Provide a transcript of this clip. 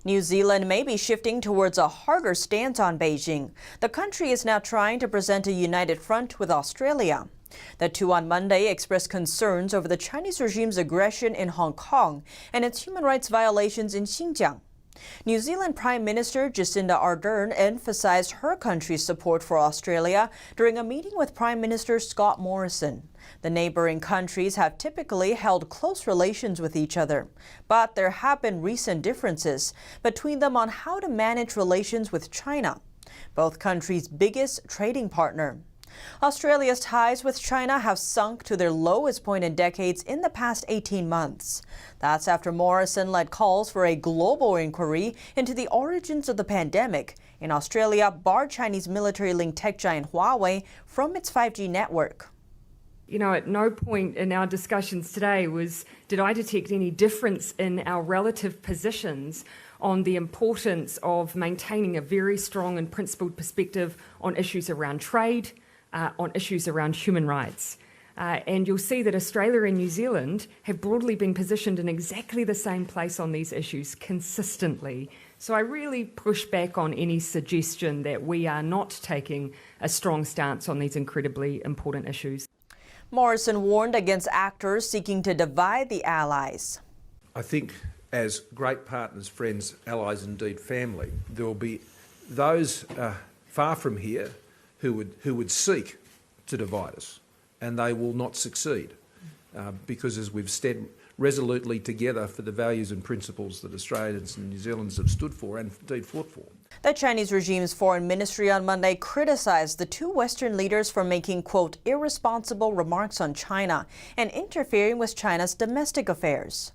New Zealand may be shifting towards a harder stance on Beijing. The country is now trying to present a united front with Australia. The two on Monday expressed concerns over the Chinese regime's aggression in Hong Kong and its human rights violations in Xinjiang. New Zealand Prime Minister Jacinda Ardern emphasized her country's support for Australia during a meeting with Prime Minister Scott Morrison. The neighboring countries have typically held close relations with each other, but there have been recent differences between them on how to manage relations with China, both countries' biggest trading partner. Australia's ties with China have sunk to their lowest point in decades in the past 18 months. That's after Morrison led calls for a global inquiry into the origins of the pandemic. In Australia, barred Chinese military-linked tech giant Huawei from its 5G network. You know, at no point in our discussions today did I detect any difference in our relative positions on the importance of maintaining a very strong and principled perspective on issues around trade, on issues around human rights. And you'll see that Australia and New Zealand have broadly been positioned in exactly the same place on these issues consistently. So I really push back on any suggestion that we are not taking a strong stance on these incredibly important issues. Morrison warned against actors seeking to divide the allies. I think as great partners, friends, allies, indeed family, there will be those far from here who would seek to divide us, and they will not succeed because, as we've stood resolutely together for the values and principles that Australians and New Zealanders have stood for and indeed fought for. The Chinese regime's foreign ministry on Monday criticized the two Western leaders for making, quote, irresponsible remarks on China and interfering with China's domestic affairs.